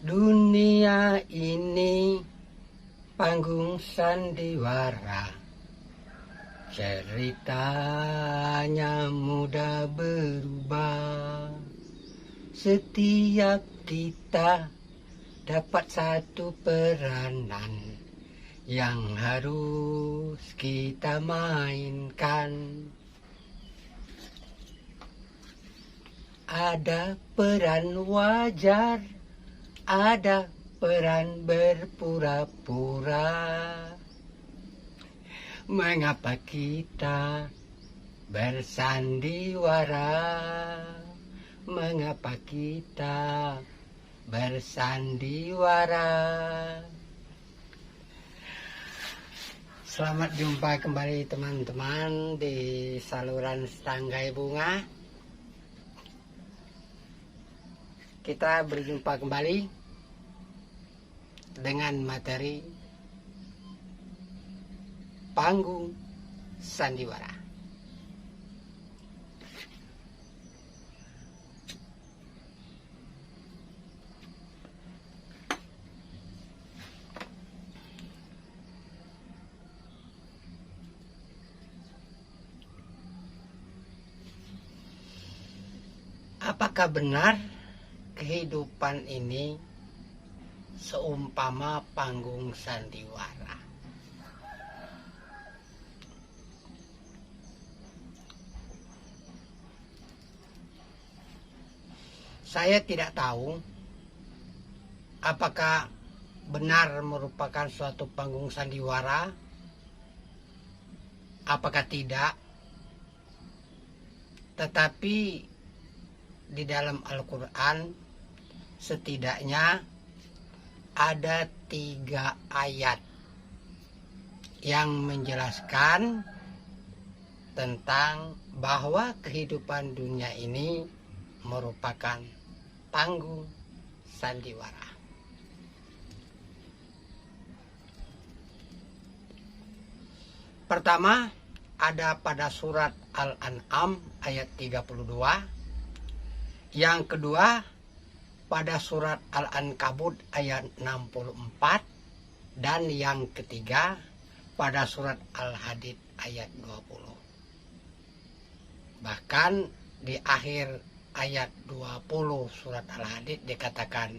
Dunia ini panggung sandiwara, ceritanya mudah berubah. Setiap kita dapat satu peranan yang harus kita mainkan. Ada peran wajar, ada peran berpura-pura. Mengapa kita bersandiwara? Mengapa kita bersandiwara? Selamat jumpa kembali teman-teman di saluran Setangkai Bunga. Kita berjumpa kembali dengan materi panggung sandiwara. Apakah benar kehidupan ini seumpama panggung sandiwara? Saya tidak tahu apakah benar merupakan suatu panggung sandiwara, apakah tidak. Tetapi di dalam Al-Quran setidaknya ada 3 ayat yang menjelaskan tentang bahwa kehidupan dunia ini merupakan panggung sandiwara. Pertama, ada pada surat Al-An'am ayat 32. Yang kedua, pada surat Al-Ankabut ayat 64. Dan yang ketiga, pada surat Al-Hadid ayat 20. Bahkan di akhir ayat 20 surat Al-Hadid dikatakan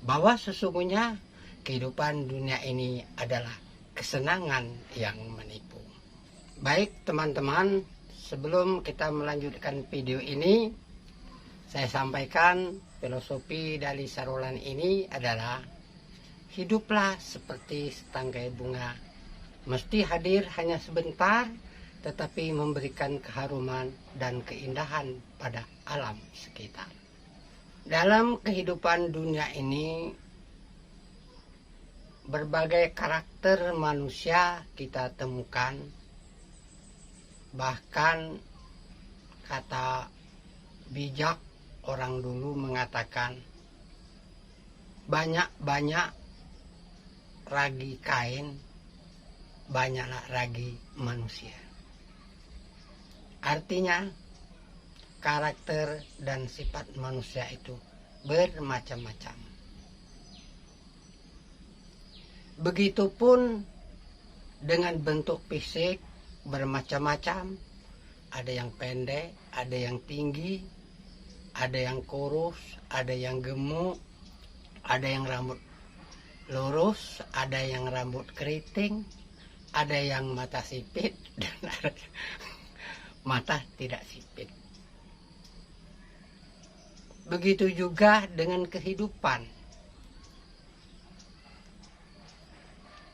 bahwa sesungguhnya kehidupan dunia ini adalah kesenangan yang menipu. Baik teman-teman, sebelum kita melanjutkan video ini, saya sampaikan filosofi dari saluran ini adalah hiduplah seperti setangkai bunga. Mesti hadir hanya sebentar, tetapi memberikan keharuman dan keindahan pada alam sekitar. Dalam kehidupan dunia ini, berbagai karakter manusia kita temukan. Bahkan kata bijak orang dulu mengatakan, banyak-banyak ragi kain, banyaklah ragi manusia. Artinya, karakter dan sifat manusia itu bermacam-macam. Begitupun dengan bentuk fisik bermacam-macam. Ada yang pendek, ada yang tinggi, ada yang kurus, ada yang gemuk, ada yang rambut lurus, ada yang rambut keriting, ada yang mata sipit, dan ada mata tidak sipit. Begitu juga dengan kehidupan.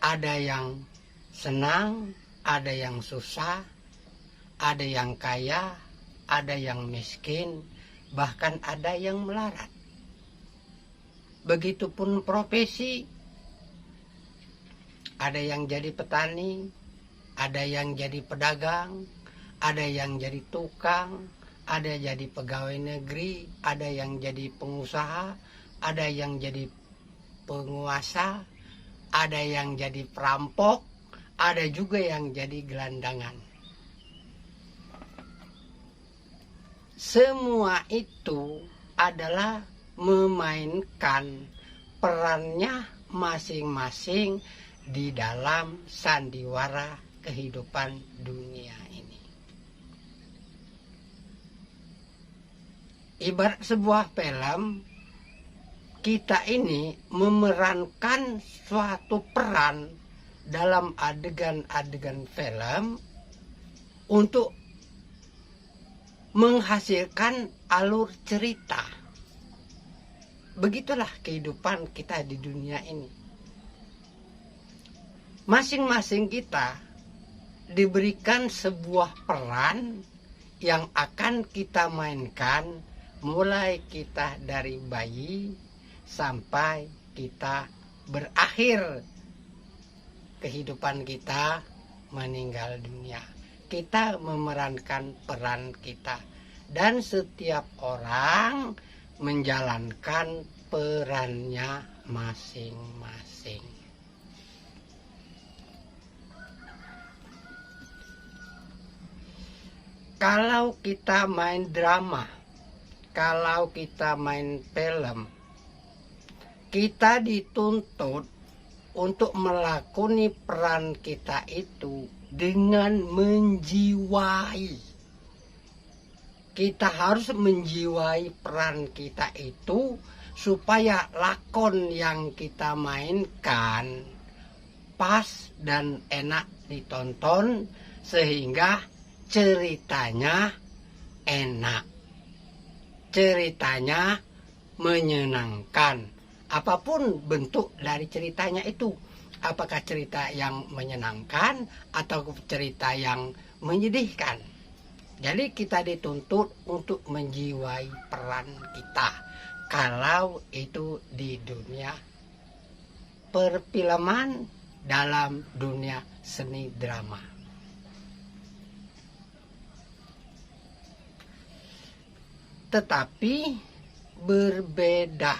Ada yang senang, ada yang susah, ada yang kaya, ada yang miskin, bahkan ada yang melarat. Begitupun profesi. Ada yang jadi petani, ada yang jadi pedagang, ada yang jadi tukang, ada jadi pegawai negeri, ada yang jadi pengusaha, ada yang jadi penguasa, ada yang jadi perampok, ada juga yang jadi gelandangan. Semua itu adalah memainkan perannya masing-masing di dalam sandiwara kehidupan dunia ini. Ibarat sebuah film, kita ini memerankan suatu peran dalam adegan-adegan film untuk menghasilkan alur cerita. Begitulah kehidupan kita di dunia ini. Masing-masing kita diberikan sebuah peran yang akan kita mainkan mulai kita dari bayi sampai kita berakhir kehidupan kita meninggal dunia. Kita memerankan peran kita, dan setiap orang menjalankan perannya masing-masing. Kalau kita main drama, kalau kita main film, kita dituntut untuk melakoni peran kita itu dengan menjiwai. Kita harus menjiwai peran kita itu supaya lakon yang kita mainkan pas dan enak ditonton, sehingga ceritanya enak, ceritanya menyenangkan. Apapun bentuk dari ceritanya itu, apakah cerita yang menyenangkan atau cerita yang menyedihkan. Jadi kita dituntut untuk menjiwai peran kita kalau itu di dunia perfilman, dalam dunia seni drama. Tetapi berbeda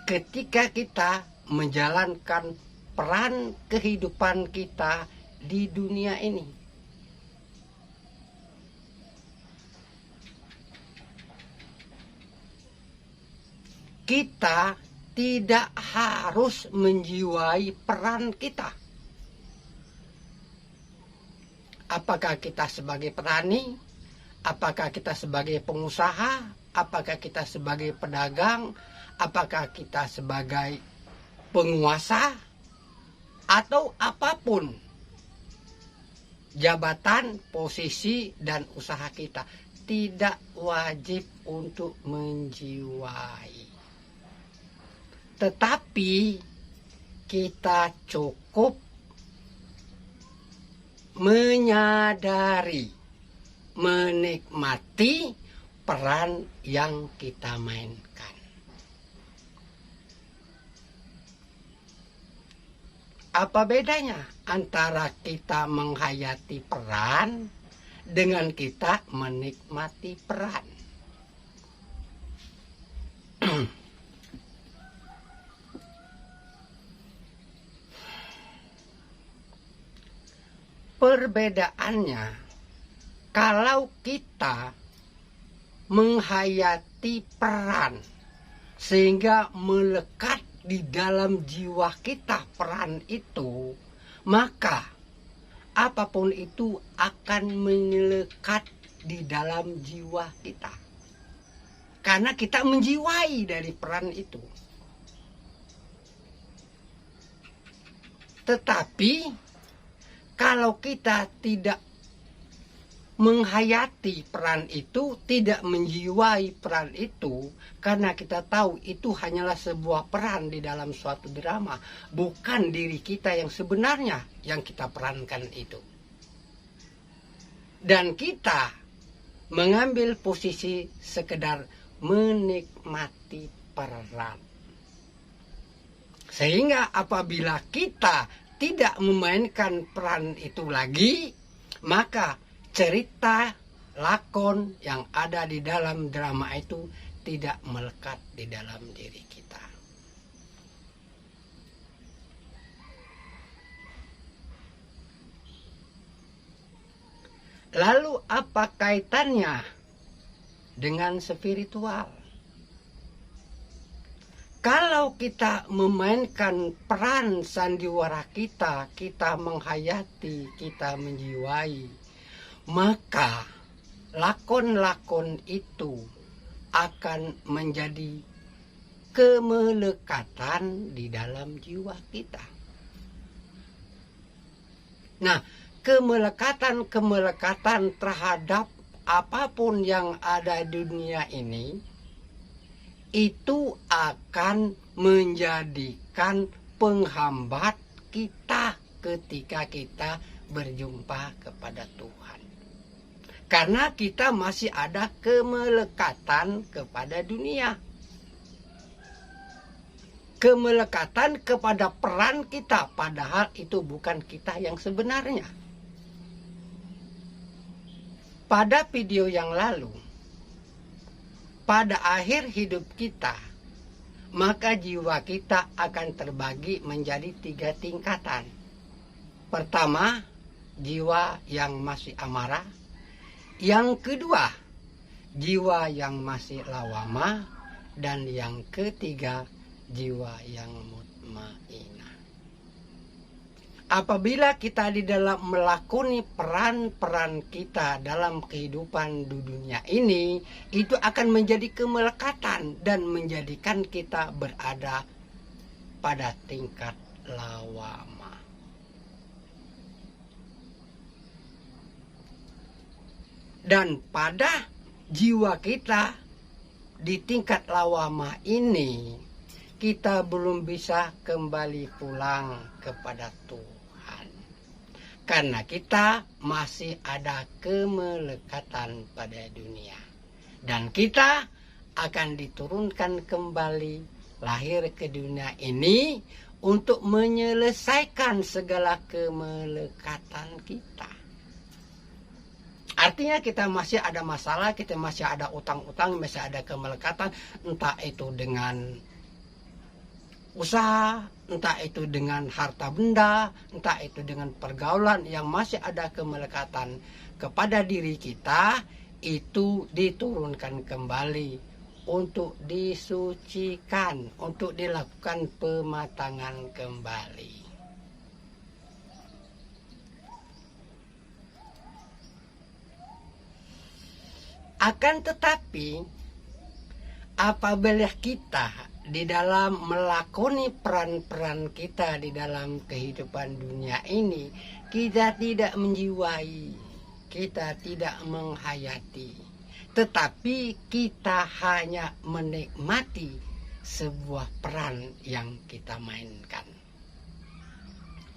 ketika kita menjalankan peran kehidupan kita di dunia ini. Kita tidak harus menjiwai peran kita. Apakah kita sebagai petani? Apakah kita sebagai pengusaha? Apakah kita sebagai pedagang? Apakah kita sebagai penguasa? Atau apapun jabatan, posisi, dan usaha kita, tidak wajib untuk menjiwai. Tetapi kita cukup menyadari, menikmati peran yang kita mainkan. Apa bedanya antara kita menghayati peran dengan kita menikmati peran? Perbedaannya, kalau kita menghayati peran sehingga melekat di dalam jiwa kita peran itu, maka apapun itu akan melekat di dalam jiwa kita. Karena kita menjiwai dari peran itu. Tetapi kalau kita tidak menghayati peran itu, tidak menjiwai peran itu, karena kita tahu itu hanyalah sebuah peran di dalam suatu drama, bukan diri kita yang sebenarnya yang kita perankan itu. Dan kita mengambil posisi sekedar menikmati peran. Sehingga apabila kita tidak memainkan peran itu lagi, maka cerita lakon yang ada di dalam drama itu tidak melekat di dalam diri kita. Lalu apa kaitannya dengan spiritual? Kalau kita memainkan peran sandiwara kita, kita menghayati, kita menjiwai, maka lakon-lakon itu akan menjadi kemelekatan di dalam jiwa kita. Nah, kemelekatan terhadap apapun yang ada di dunia ini, itu akan menjadikan penghambat kita ketika kita berjumpa kepada Tuhan. Karena kita masih ada kemelekatan kepada dunia. Kemelekatan kepada peran kita, padahal itu bukan kita yang sebenarnya. Pada video yang lalu, pada akhir hidup kita, maka jiwa kita akan terbagi menjadi 3 tingkatan. Pertama, jiwa yang masih amarah. Yang kedua, jiwa yang masih lawama. Dan yang ketiga, jiwa yang mutmainah. Apabila kita di dalam melakoni peran-peran kita dalam kehidupan di dunia ini, itu akan menjadi kemelekatan dan menjadikan kita berada pada tingkat lawama. Dan pada jiwa kita di tingkat lawama ini, kita belum bisa kembali pulang kepada Tuhan. Karena kita masih ada kemelekatan pada dunia. Dan kita akan diturunkan kembali lahir ke dunia ini untuk menyelesaikan segala kemelekatan kita. Artinya kita masih ada masalah, kita masih ada utang-utang, masih ada kemelekatan. Entah itu dengan usaha, entah itu dengan harta benda, entah itu dengan pergaulan yang masih ada kemelekatan kepada diri kita, itu diturunkan kembali untuk disucikan, untuk dilakukan pematangan kembali. Akan tetapi, apabila kita di dalam melakoni peran-peran kita di dalam kehidupan dunia ini, kita tidak menjiwai, kita tidak menghayati, tetapi kita hanya menikmati sebuah peran yang kita mainkan.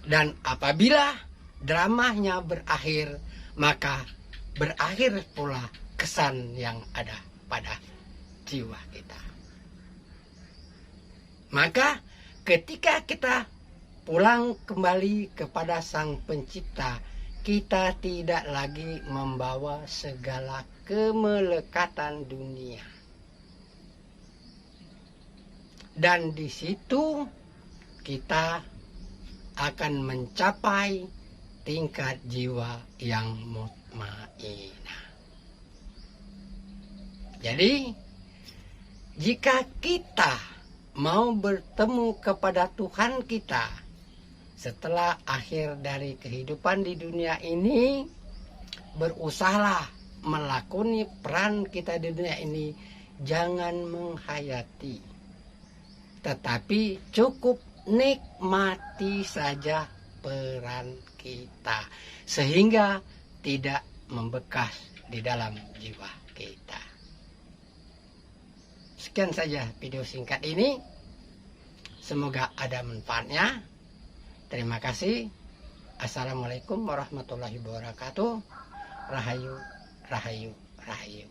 Dan apabila dramanya berakhir, maka berakhir pula kesan yang ada pada jiwa kita. Maka ketika kita pulang kembali kepada Sang Pencipta, kita tidak lagi membawa segala kemelekatan dunia. Dan di situ kita akan mencapai tingkat jiwa yang mutmainah. Jadi, jika kita mau bertemu kepada Tuhan kita setelah akhir dari kehidupan di dunia ini, berusahalah melakoni peran kita di dunia ini. Jangan menghayati, tetapi cukup nikmati saja peran kita, sehingga tidak membekas di dalam jiwa kita. Sekian saja video singkat ini. Semoga ada manfaatnya. Terima kasih. Assalamualaikum warahmatullahi wabarakatuh. Rahayu, rahayu, rahayu.